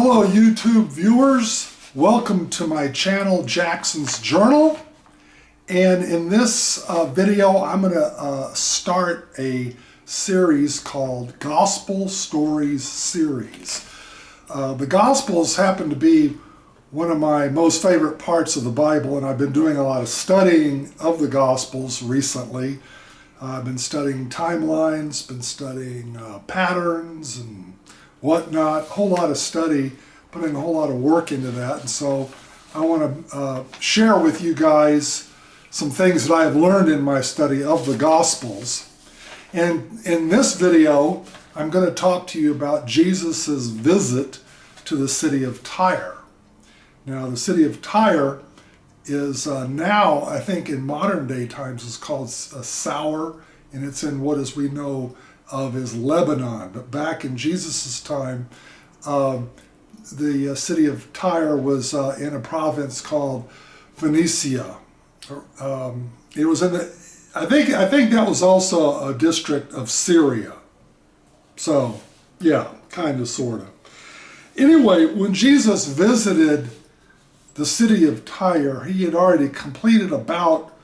Hello YouTube viewers, welcome to my channel Jackson's Journal, and in this video I'm going to start a series called Gospel Stories Series. The Gospels happen to be one of my most favorite parts of the Bible, and I've been doing a lot of studying of the Gospels recently. I've been studying timelines, been studying patterns and whatnot, a whole lot of study, putting a whole lot of work into that. And so I want to share with you guys some things that I have learned in my study of the Gospels. And in this video, I'm going to talk to you about Jesus' visit to the city of Tyre. Now, the city of Tyre is now, I think in modern day times, is called Sour, and it's in what as we know of as Lebanon. But back in Jesus' time, the city of Tyre was in a province called Phoenicia. It was in the, I think that was also a district of Syria. So, yeah, kind of, sort of. Anyway, when Jesus visited the city of Tyre, he had already completed about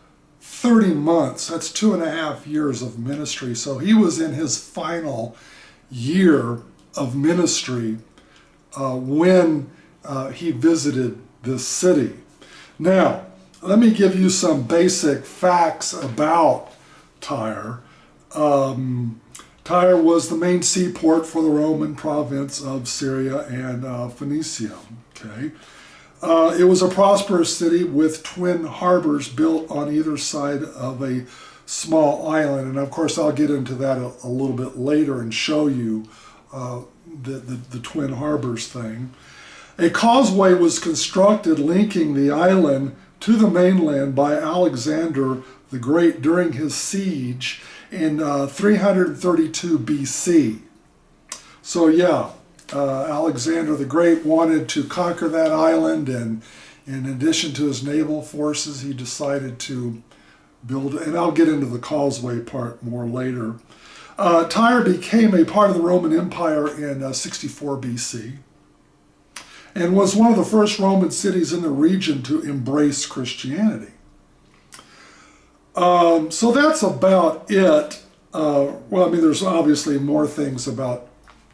30 months. That's 2.5 years of ministry. So he was in his final year of ministry when he visited this city. Now, let me give you some basic facts about Tyre. Tyre was the main seaport for the Roman province of Syria and Phoenicia. Okay. It was a prosperous city with twin harbors built on either side of a small island. And of course, I'll get into that a little bit later and show you the twin harbors thing. A causeway was constructed linking the island to the mainland by Alexander the Great during his siege in 332 BC. So yeah. Alexander the Great wanted to conquer that island, and in addition to his naval forces, he decided to build, and I'll get into the causeway part more later. Tyre became a part of the Roman Empire in 64 BC and was one of the first Roman cities in the region to embrace Christianity. So that's about it. Well, I mean, there's obviously more things about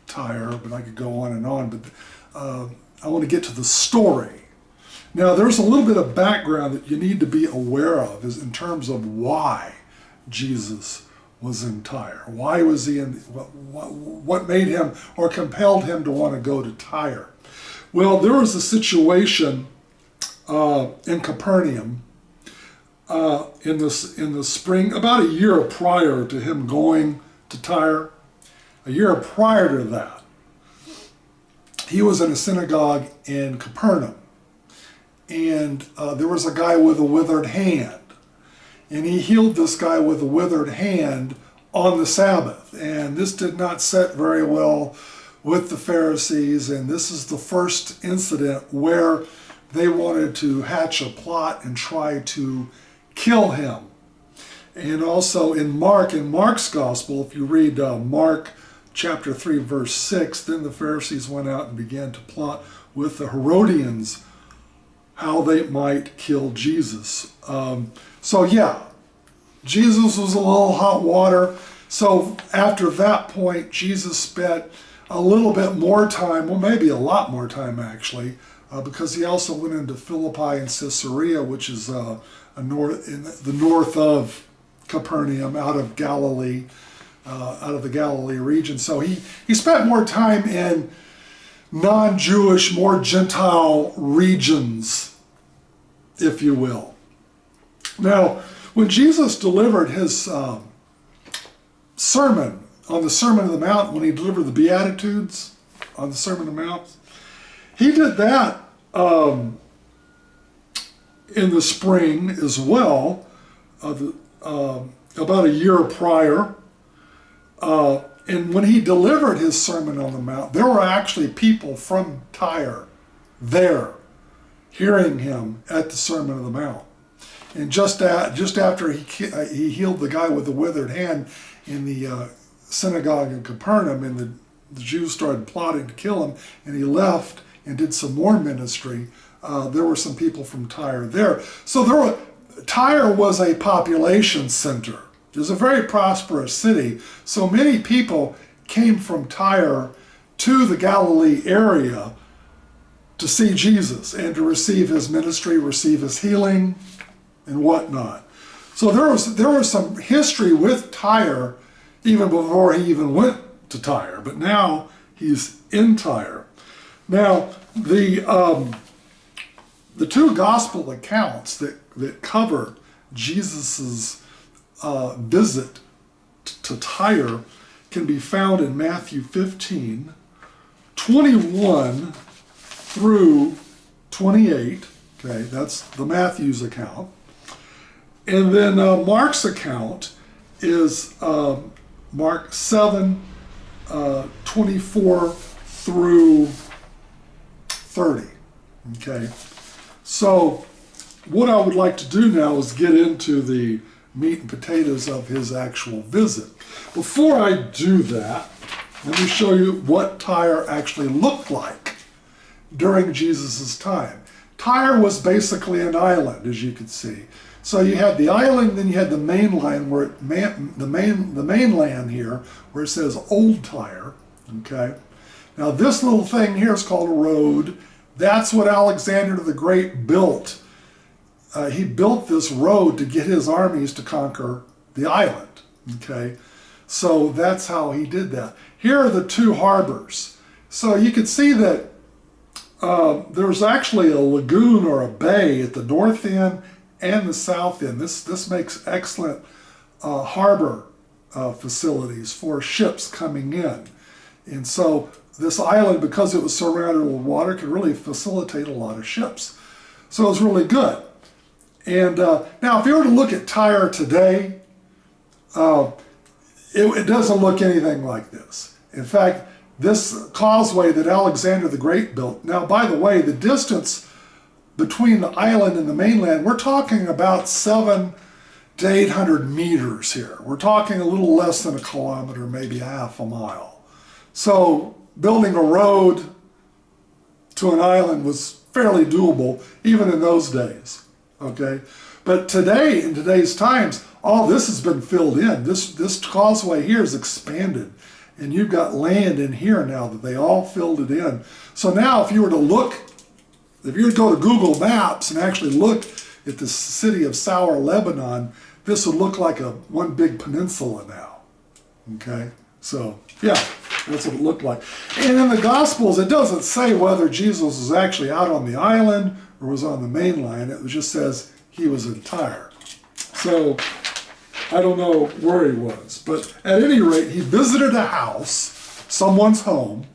Tyre, but I could go on, but I want to get to the story. Now, there's a little bit of background that you need to be aware of is in terms of why Jesus was in Tyre. Why was he in, what made him or compelled him to want to go to Tyre? Well, there was a situation in Capernaum in the spring, about a year prior to him going to Tyre. A year prior to that, he was in a synagogue in Capernaum, and there was a guy with a withered hand, and he healed this guy with a withered hand on the Sabbath, and this did not set very well with the Pharisees, and this is the first incident where they wanted to hatch a plot and try to kill him. And also in Mark's gospel, if you read Mark chapter 3, verse 6, then the Pharisees went out and began to plot with the Herodians how they might kill Jesus. So yeah, Jesus was a little hot water. So after that point, Jesus spent a little bit more time, well, maybe a lot more time actually, because he also went into Philippi and Caesarea, which is in the north of Capernaum, out of Galilee. Out of the Galilee region. So he spent more time in non-Jewish, more Gentile regions, if you will. Now, when Jesus delivered his sermon on the Sermon on the Mount, when he delivered the Beatitudes on the Sermon on the Mount, he did that in the spring as well, about a year prior. And when he delivered his Sermon on the Mount, there were actually people from Tyre there hearing him at the Sermon on the Mount. And just after he healed the guy with the withered hand in the synagogue in Capernaum, and the Jews started plotting to kill him, and he left and did some more ministry. There were some people from Tyre there. So Tyre was a population center. It was a very prosperous city. So many people came from Tyre to the Galilee area to see Jesus and to receive his ministry, receive his healing, and whatnot. So there was some history with Tyre even before he even went to Tyre, but now he's in Tyre. Now, the two gospel accounts that cover Jesus's visit to Tyre can be found in Matthew 15, 21 through 28. Okay, that's the Matthew's account. And then Mark's account is Mark 7, 24 through 30. Okay, so what I would like to do now is get into the meat and potatoes of his actual visit. Before I do that, let me show you what Tyre actually looked like during Jesus' time. Tyre was basically an island, as you can see. So you had the island, then you had the mainland, the mainland here, where it says Old Tyre. Okay. Now this little thing here is called a road. That's what Alexander the Great built. He built this road to get his armies to conquer the island. Okay. So that's how he did that. Here are the two harbors. So you can see that there's actually a lagoon or a bay at the north end and the south end. This makes excellent harbor facilities for ships coming in. And so this island, because it was surrounded with water, could really facilitate a lot of ships. So it was really good. And now if you were to look at Tyre today, it doesn't look anything like this. In fact, this causeway that Alexander the Great built, now by the way, the distance between the island and the mainland, we're talking about 700 to 800 meters here. We're talking a little less than a kilometer, maybe half a mile. So building a road to an island was fairly doable, even in those days. Okay, but today, in today's times, all this has been filled in. This causeway here is expanded, and you've got land in here now that they all filled it in. So now if you were to go to Google Maps and actually look at the city of Sour, Lebanon, this would look like one big peninsula now. Okay, so yeah, that's what it looked like. And in the Gospels, it doesn't say whether Jesus was actually out on the island or was on the mainland. It just says he was in Tyre. So I don't know where he was, but at any rate, he visited a house, someone's home.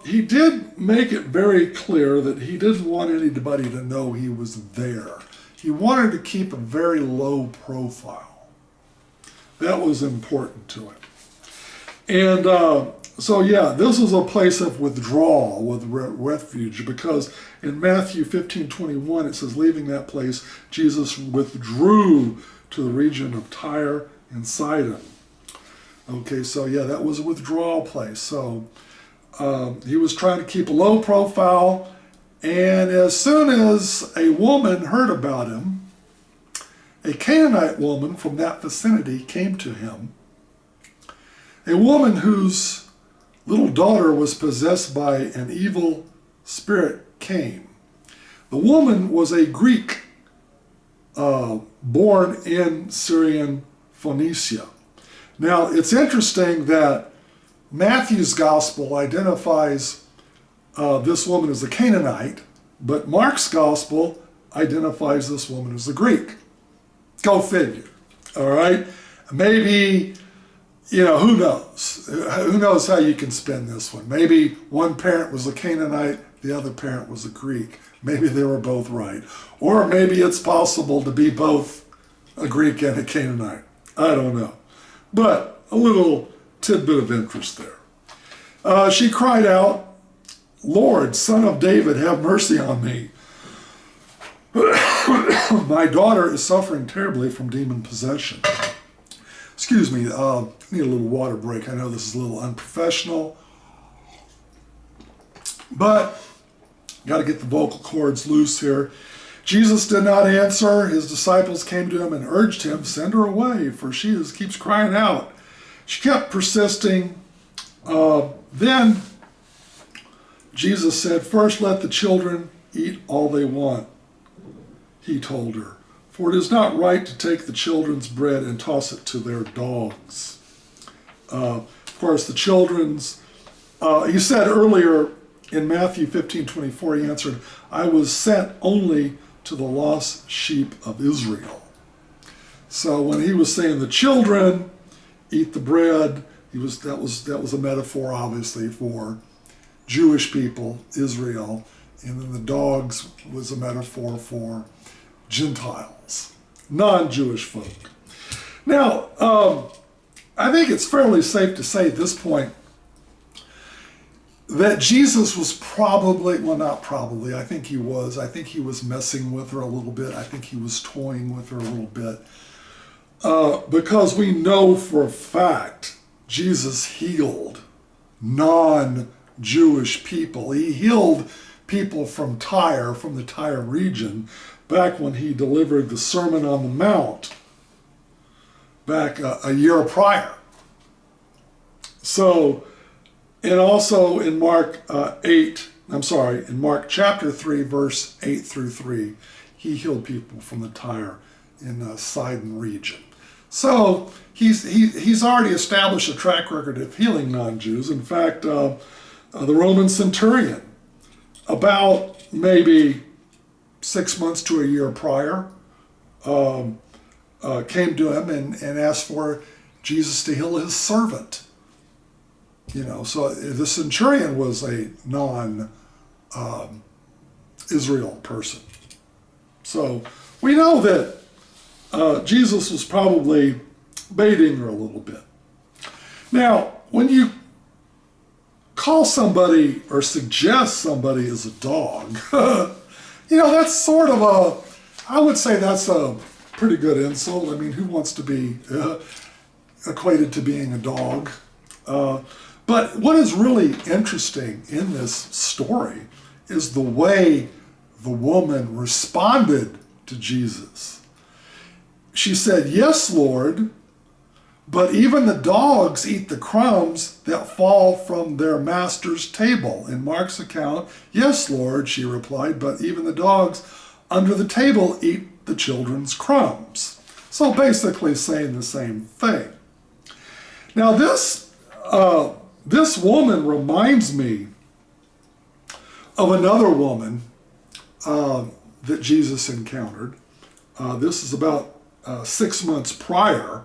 He did make it very clear that he didn't want anybody to know he was there. He wanted to keep a very low profile. That was important to him. And so yeah, this was a place of withdrawal, with refuge, because in Matthew 15:21 it says, leaving that place, Jesus withdrew to the region of Tyre and Sidon. Okay, so yeah, that was a withdrawal place. So he was trying to keep a low profile, and as soon as a woman heard about him, a Canaanite woman from that vicinity came to him, a woman whose little daughter was possessed by an evil spirit came. The woman was a Greek born in Syrian Phoenicia. Now, it's interesting that Matthew's gospel identifies this woman as a Canaanite, but Mark's gospel identifies this woman as a Greek. Go figure, all right? Maybe, who knows? Who knows how you can spin this one? Maybe one parent was a Canaanite, the other parent was a Greek. Maybe they were both right. Or maybe it's possible to be both a Greek and a Canaanite. I don't know. But a little tidbit of interest there. She cried out, "Lord, Son of David, have mercy on me. My daughter is suffering terribly from demon possession." Excuse me, I need a little water break. I know this is a little unprofessional, But got to get the vocal cords loose here. Jesus did not answer. His disciples came to him and urged him, send her away, for she keeps crying out. She kept persisting. Then Jesus said, first let the children eat all they want, he told her. For it is not right to take the children's bread and toss it to their dogs. Of course, the children's, he said earlier in Matthew 15:24, he answered, I was sent only to the lost sheep of Israel. So when he was saying the children eat the bread, that was a metaphor, obviously, for Jewish people, Israel, and then the dogs was a metaphor for Gentiles, non-Jewish folk. Now, I think it's fairly safe to say at this point that Jesus was probably, well, not probably, I think he was messing with her a little bit. I think he was toying with her a little bit. Because we know for a fact Jesus healed non-Jewish people. He healed people from Tyre, from the Tyre region, back when he delivered the Sermon on the Mount, back a year prior. So, and also in Mark in Mark chapter 3, verse 8 through 3, he healed people from the Tyre in the Sidon region. So he's already established a track record of healing non-Jews. In fact, the Roman centurion, about maybe 6 months to a year prior, came to him and asked for Jesus to heal his servant. You know, so the centurion was a non-Israel person. So we know that Jesus was probably baiting her a little bit. Now, when you call somebody or suggest somebody is a dog, you know, that's sort of I would say that's a pretty good insult. I mean, who wants to be equated to being a dog? But what is really interesting in this story is the way the woman responded to Jesus. She said, yes, Lord, but even the dogs eat the crumbs that fall from their master's table. In Mark's account, yes, Lord, she replied, but even the dogs under the table eat the children's crumbs. So basically saying the same thing. Now this woman reminds me of another woman that Jesus encountered. This is about 6 months prior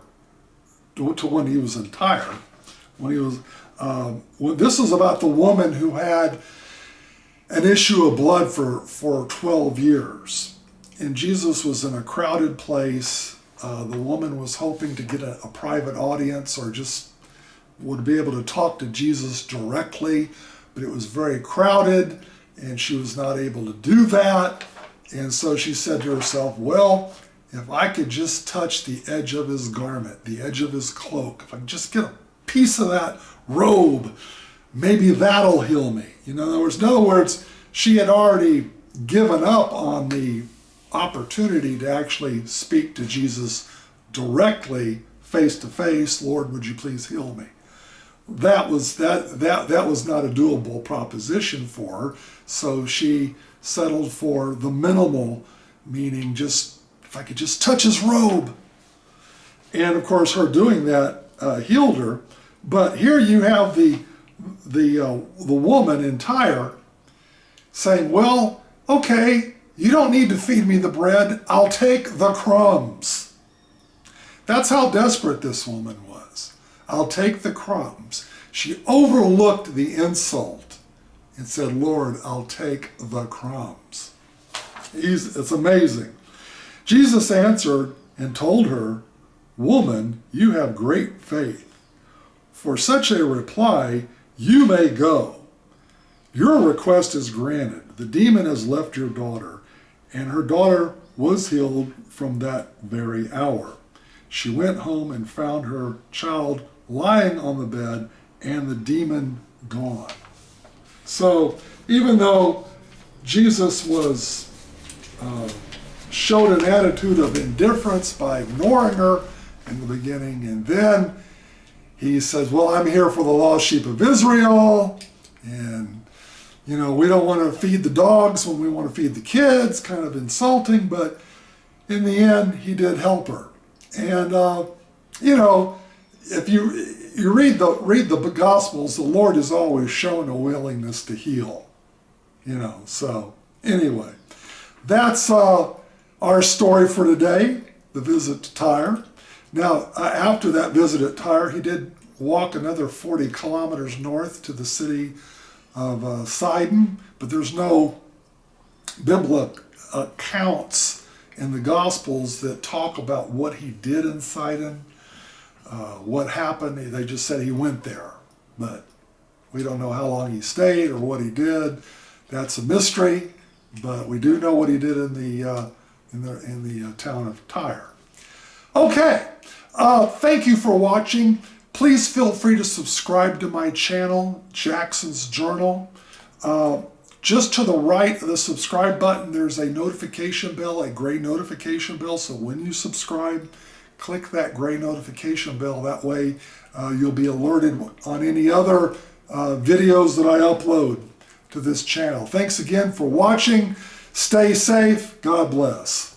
to when he was in Tyre. This is about the woman who had an issue of blood for 12 years. And Jesus was in a crowded place. The woman was hoping to get a private audience or just would be able to talk to Jesus directly, but it was very crowded and she was not able to do that. And so she said to herself, well, if I could just touch the edge of his garment, the edge of his cloak, if I could just get a piece of that robe, maybe that'll heal me. In other words, she had already given up on the opportunity to actually speak to Jesus directly, face to face. Lord, would you please heal me? That was not a doable proposition for her. So she settled for the minimal, meaning just if I could just touch his robe. And of course, her doing that healed her. But here you have the woman in Tyre saying, well, okay, you don't need to feed me the bread. I'll take the crumbs. That's how desperate this woman was. I'll take the crumbs. She overlooked the insult and said, Lord, I'll take the crumbs. It's amazing. Jesus answered and told her, woman, you have great faith. For such a reply, you may go. Your request is granted. The demon has left your daughter. And her daughter was healed from that very hour. She went home and found her child lying on the bed and the demon gone. So, even though Jesus was showed an attitude of indifference by ignoring her in the beginning, and then he says, well, I'm here for the lost sheep of Israel, and we don't want to feed the dogs when we want to feed the kids, kind of insulting, but in the end, he did help her. And, if you read the Gospels, the Lord has always shown a willingness to heal, so anyway, that's our story for today, the visit to Tyre. Now, after that visit at Tyre, he did walk another 40 kilometers north to the city of Sidon, but there's no biblical accounts in the Gospels that talk about what he did in Sidon, what happened. They just said he went there, but we don't know how long he stayed or what he did. That's a mystery, but we do know what he did in the town of Tyre. Okay, thank you for watching. Please feel free to subscribe to my channel, Jackson's Journal. Just to the right of the subscribe button, there's a notification bell, a gray notification bell. So when you subscribe, click that gray notification bell. That way you'll be alerted on any other videos that I upload to this channel. Thanks again for watching. Stay safe. God bless.